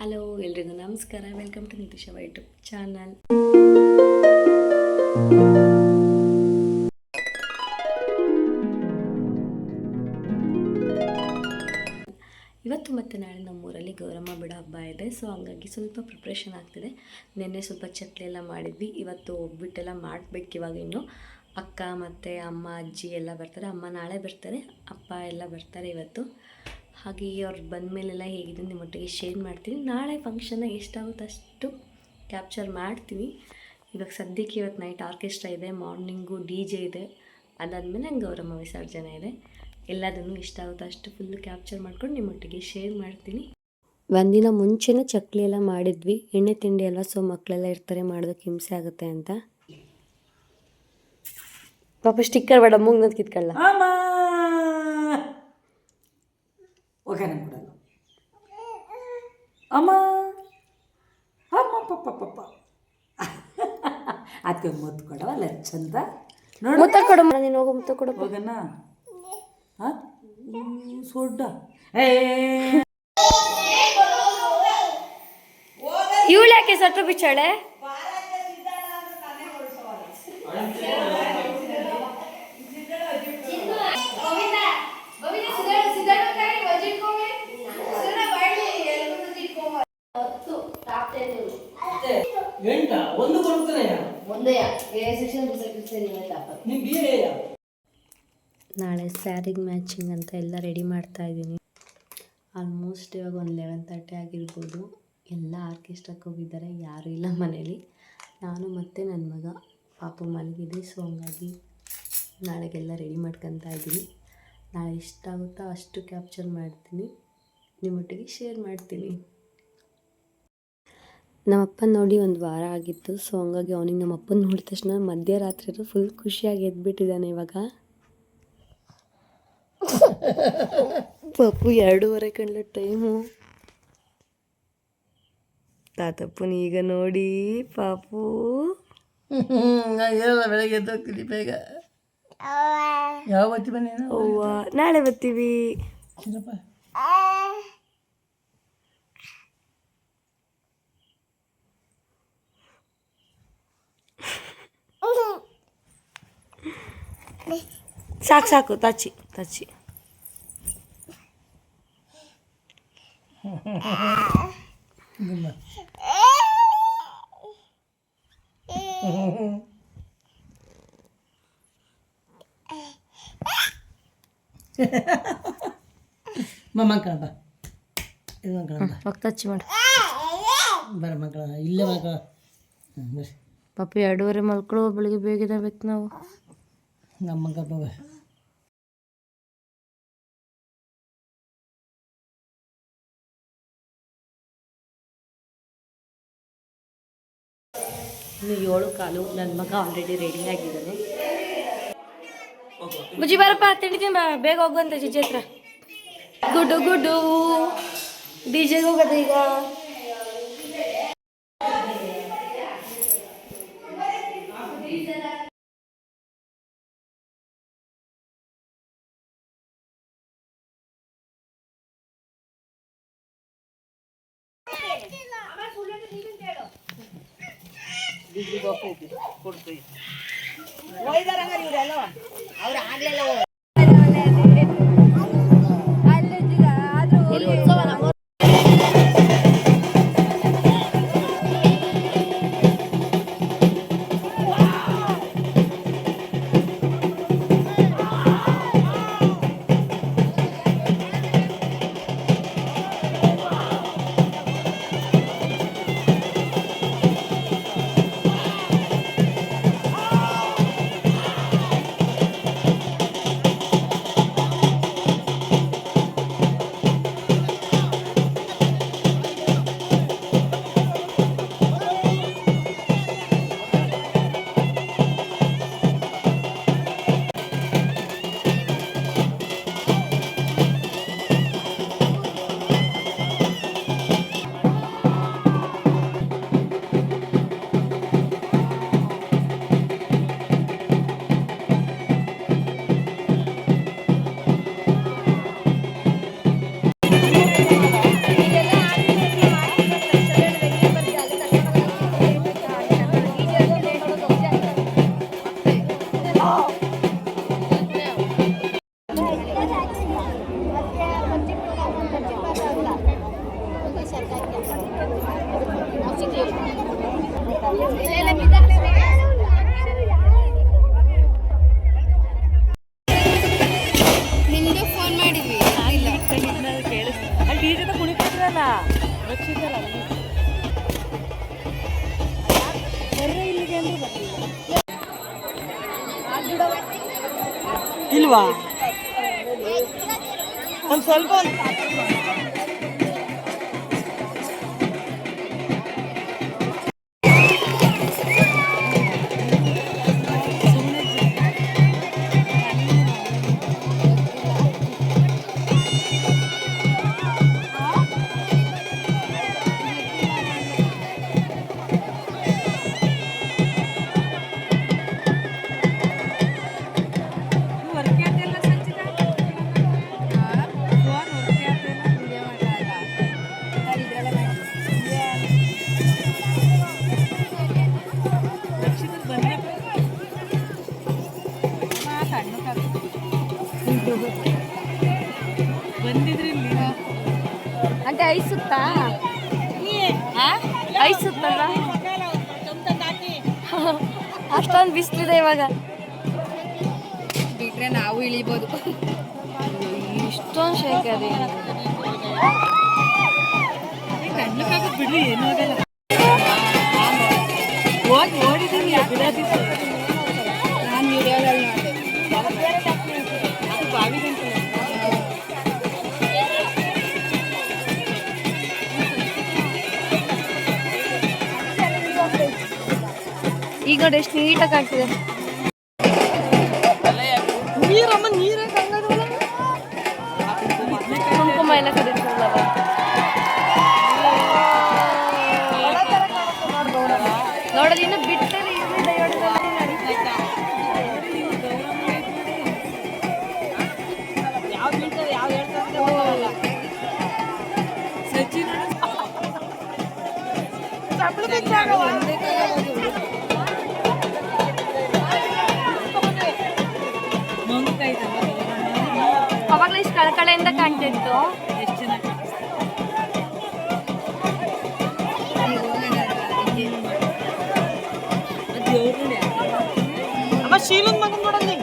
Hello ಎಲ್ರಿಗೂ ನಮಸ್ಕಾರ, welcome to Nitish YouTube channel. ಇವತ್ತು ಮತ್ತು ನಾಳೆ ನಮ್ಮೂರಲ್ಲಿ ಗೌರಮ್ಮ ಬಿಡೋ ಹಬ್ಬ ಇದೆ. ಸೊ ಹಂಗಾಗಿ ಸ್ವಲ್ಪ ಪ್ರಿಪ್ರೇಷನ್ ಆಗ್ತಿದೆ. ನಿನ್ನೆ ಸ್ವಲ್ಪ ಚಕ್ಲಿ ಎಲ್ಲ ಮಾಡಿದ್ವಿ. ಇವತ್ತು ಒಬ್ಬಿಟ್ಟೆಲ್ಲ ಮಾಡಬೇಕು. ಇವಾಗ ಇನ್ನು ಅಕ್ಕ ಮತ್ತು ಅಮ್ಮ ಅಜ್ಜಿ ಎಲ್ಲ ಬರ್ತಾರೆ. ಅಮ್ಮ ನಾಳೆ ಬರ್ತಾರೆ, ಅಪ್ಪ ಎಲ್ಲ ಬರ್ತಾರೆ ಇವತ್ತು. ಹಾಗೆ ಅವ್ರು ಬಂದ ಮೇಲೆಲ್ಲ ಹೇಗಿದೆ ನಿಮ್ಮೊಟ್ಟಿಗೆ ಶೇರ್ ಮಾಡ್ತೀನಿ. ನಾಳೆ ಫಂಕ್ಷನ್ನ ಎಷ್ಟಾಗುತ್ತೆ ಅಷ್ಟು ಕ್ಯಾಪ್ಚರ್ ಮಾಡ್ತೀನಿ. ಇವಾಗ ಸದ್ಯಕ್ಕೆ ಇವತ್ತು ನೈಟ್ ಆರ್ಕೆಸ್ಟ್ರಾ ಇದೆ, ಮಾರ್ನಿಂಗು DJ ಇದೆ, ಅದಾದಮೇಲೆ ಗೌರಮ್ಮ ವಿಸರ್ಜನೆ ಇದೆ. ಎಲ್ಲದನ್ನು ಎಷ್ಟಾಗುತ್ತೋ ಅಷ್ಟು ಫುಲ್ಲು ಕ್ಯಾಪ್ಚರ್ ಮಾಡ್ಕೊಂಡು ನಿಮ್ಮೊಟ್ಟಿಗೆ ಶೇರ್ ಮಾಡ್ತೀನಿ. ಒಂದಿನ ಮುಂಚೆನೇ ಚಕ್ಲಿ ಎಲ್ಲ ಮಾಡಿದ್ವಿ. ಎಣ್ಣೆ ತಿಂಡಿ ಅಲ್ವಾ, ಸೊ ಮಕ್ಕಳೆಲ್ಲ ಇರ್ತಾರೆ, ಮಾಡೋದಕ್ಕೆ ಹಿಂಸೆ ಆಗುತ್ತೆ ಅಂತ. ಪಾಪ ಸ್ಟಿಕ್ಕರ್ ಬೇಡ, ಮೂಗ್ನದ್ ಕಿತ್ಕೊಳ್ಳ. ಒಗ್ಗರಣೆ ಕೊಡಲ್ಲ ಅಮ್ಮ ಅಮ್ಮ ಪಪ್ಪ ಅದಕ್ಕೆ ಮುತ್ತು ಕೊಡವಲ್ಲ ಚಂದ ನೋಡಿ. ಮುತ್ತ ಕೊಡು, ನೀನು ಹೋಗು, ಮುತ್ತ ಕೊಡು. ಹೋಗಣ್ಣ ಸೊಡ್ಡ ಇವಳು ಯಾಕೆ ಸಟ್ಟು ಬಿಚ್ಚಾಳೆ? ನಾಳೆ ಸ್ಯಾರಿಗೆ ಮ್ಯಾಚಿಂಗ್ ಅಂತ ಎಲ್ಲ ರೆಡಿ ಮಾಡ್ತಾ ಇದ್ದೀನಿ. ಆಲ್ಮೋಸ್ಟ್ ಇವಾಗ ಒಂದು 11:30 ಆಗಿರ್ಬೋದು. ಎಲ್ಲ ಆರ್ಕೆಸ್ಟ್ರಾಕ್ಕೆ ಹೋಗಿದ್ದಾರೆ, ಯಾರೂ ಇಲ್ಲ ಮನೇಲಿ. ನಾನು ಮತ್ತು ನನ್ನ ಮಗ ಪಾಪು ಮಲಗಿದೆ. ಸೊ ಹಂಗಾಗಿ ನಾಳೆಗೆಲ್ಲ ರೆಡಿ ಮಾಡ್ಕೊತಾ ಇದ್ದೀನಿ. ನಾಳೆ ಎಷ್ಟಾಗುತ್ತೋ ಅಷ್ಟು ಕ್ಯಾಪ್ಚರ್ ಮಾಡ್ತೀನಿ, ನಿಮ್ಮೊಟ್ಟಿಗೆ ಶೇರ್ ಮಾಡ್ತೀನಿ. ನಮ್ಮಪ್ಪನ ನೋಡಿ ಒಂದು ವಾರ ಆಗಿತ್ತು. ಸೊ ಹಂಗಾಗಿ ಅವನಿಗೆ ನಮ್ಮಪ್ಪನ ನೋಡಿದ ತಕ್ಷಣ ಮಧ್ಯರಾತ್ರಿ ಫುಲ್ ಖುಷಿಯಾಗಿ ಎದ್ಬಿಟ್ಟಿದ್ದಾನೆ. ಇವಾಗ ಪಾಪು 2:30 ಕಣ್ಲ ಟೈಮು. ತಾತಪ್ಪನ ಈಗ ನೋಡಿ ಪಾಪು ಬೆಳಗ್ಗೆ ಎದ್ದೋಗ್ತೀನಿ ಬೇಗ. ಯಾವ ಬತ್ತಿ ಬನ್ನಿ, ಅವ್ವ ನಾಳೆ ಬರ್ತೀವಿ. ಸಾಕು ಸಾಕು, ತಾಚಿ ತಾಚಿ. ಮಕ್ಕಳ ಬಾ, ಇದು ಮಕ್ಕಳ ಬಾ, ಟಚ್ ಮಾಡು. ಬರ ಮಕ್ಕಳ ಇಲ್ಲೇ ಮಕ್ಕಳ ಬರ್ರಿ. ಪಾಪ 2:30 ಮಲ್ಕೊಳ್ಳೋ, ಬೆಳಿಗ್ಗೆ ಬೇಗ ಬೇಕು ನಾವು. ನಮ್ಮ ಮಗ ಬಾ. ಇನ್ನು 7:15. ನನ್ನ ಮಗ ಆಲ್ರೆಡಿ ರೆಡಿ ಆಗಿದ್ದಾನೆ. ಬುಜ್ಜಿ ಬಾರಪ್ಪ, ತಿಂಡಿತೀನಿ ಬಾ, ಬೇಗ ಹೋಗುವಂತ ಜಿಜ್ಜಿ ಹತ್ರ. ಗುಡ್ಡು ಗುಡ್ಡು DJಗೆ ಹೋಗೋದು ಈಗ. ಇಲ್ವಾ ಒಂದು ಸ್ವಲ್ಪ అంటే ಐಸ್ ಸುತ್ತಾ ಐಸ್ ಸುತ್ತಲ್ಲ ಅಷ್ಟೊಂದು ಬಿಸಿಲಿದೆ ಇವಾಗ ಬಿಟ್ರೆ ನಾವು ಇಳಿಬೋದು. ಇಷ್ಟೊಂದು ಶೇಕ್ ಅದೇ ಬಿಡ್ರಿ ಏನೂ ಆಗಲ್ಲ. ಓಡಿದ್ದೀನಿ ನಾನು ವಿಡಿಯೋದಲ್ಲಿ ನೋಡಿದೆ. ಈಗ ನೋಡಿ ಎಷ್ಟು ನೀಟಾಗಿ ಕಾಣ್ತಿದೆ. ನೀರಮ್ಮ ನೀರೇ ಕುಂಕುಮ ಎಲ್ಲ ಕರೀತಾರಲ್ಲ ನೋಡಲಿ ಇನ್ನು ಬಿಟ್ಟರೆ ಅವಾಗಲೇ ಇಷ್ಟು ಕಳಕಳೆಯಿಂದ ಕಾಣ್ತಿತ್ತು. ಅಮ್ಮ ಶೀಲನ್ ಮಗನ್ ನೋಡಲ್ಲಿ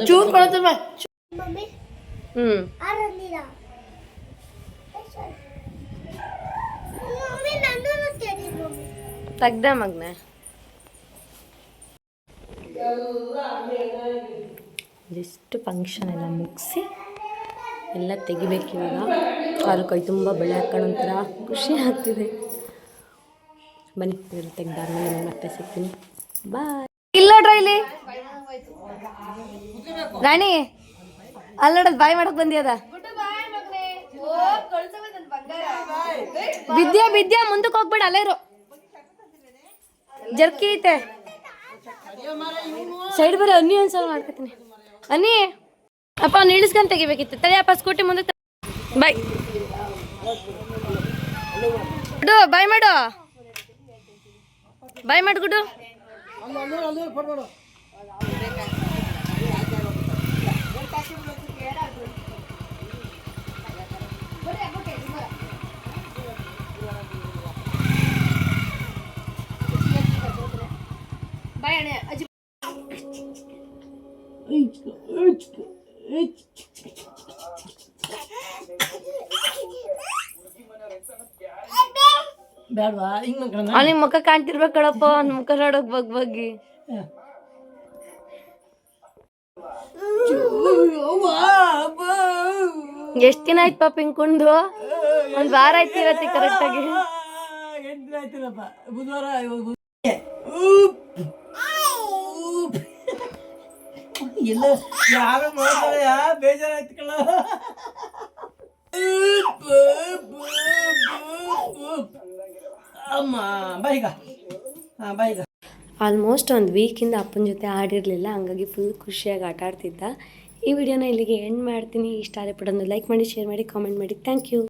ಚೂರ್ ಕೊಡ್ತೀವಿ. ತೆಗ್ದೆ ಮಗ್ನೆ ಜಸ್ಟ್ ಫಂಕ್ಷನ್ ಎಲ್ಲ ಮುಗಿಸಿ ಎಲ್ಲ ತೆಗಿಬೇಕು ಇವಾಗ. ಕಾಲು ಕೈ ತುಂಬ ಬೆಳೆ ಹಾಕೊಂಡು ಒಂಥರ ಖುಷಿ ಆಗ್ತಿದೆ. ಬನ್ನಿ ಇದೆಲ್ಲ ತೆಗ್ದಾದ್ಮೇಲೆ ಮತ್ತೆ ಸಿಗ್ತೀನಿ. ಬಾಯ್. ಇಲ್ಲ ಡ್ರೈಲಿ ರಾಣಿ ಅಲ್ಲೋಡದ್ ಬಾಯ್ ಮಾಡಕ್ ಬಂದಿಯದ. ಬಿದ್ಯಾ ಮುಂದಕ್ಕೆ ಹೋಗ್ಬೇಡ, ಅಲ್ಲೇ ಇರು. ಜರ್ಕಿ ಐತೆ ಸೈಡ್ ಬರೋ. ಅನ್ನಿ ಒಂದ್ಸಲ ಮಾಡ್ಕೊತೀನಿ. ಅನ್ನಿ ಅಪ್ಪ ನಿಲ್ಲಿಸ್ಕೊಂಡು ತೆಗಿಬೇಕಿತ್ತು. ತಡೆಯಪ್ಪ ಸ್ಕೂಟಿ ಮುಂದೆ. ಬಾಯ್ ಗುಡು, ಬಾಯ್ ಮಾಡು, ಬಾಯ್ ಮಾಡು ಗುಡು. ಬಾಯ್ ಅಣ್ಣ ಅಜ್ಜಿ. ಬೇಡವಾ ಹಿಂಗ್ ಅಲ್ಲಿ ಮುಖ ಕಾಣ್ತಿರ್ಬೇಕು ಕಣಪ್ಪ. ಒಂದು ಮುಖ ನೋಡೋಕ್ ಬಗ್ಗೆ ಎಷ್ಟು ದಿನ ಆಯ್ತು ಪಾಪ ಹಿಂಕೊಂಡು? ಒಂದು ವಾರ ಆಯ್ತು ಇವತ್ತಿ ಕರೆಕ್ಟಾಗಿ. ಬುಧವಾರ ಎಲ್ಲ ಯಾರು ಮಾಡ್ತಾರೆ. ಬೇಜಾರಾಯ್ತು ಕಣ. ಅಮ್ಮ ಬೈಗ ಬೈಗ. ಆಲ್ಮೋಸ್ಟ್ ಒಂದು ವೀಕಿಂದ ಅಪ್ಪನ ಜೊತೆ ಆಡಿರಲಿಲ್ಲ, ಹಂಗಾಗಿ ಫುಲ್ ಖುಷಿಯಾಗಿ ಆಟ ಆಡ್ತಿದ್ದ. ಈ ವಿಡಿಯೋನ ಇಲ್ಲಿಗೆ ಎಂಡ್ ಮಾಡ್ತೀನಿ. ಇಷ್ಟ ಆದರೆ ಪಡೋದು ಲೈಕ್ ಮಾಡಿ, ಶೇರ್ ಮಾಡಿ, ಕಾಮೆಂಟ್ ಮಾಡಿ. Thank you.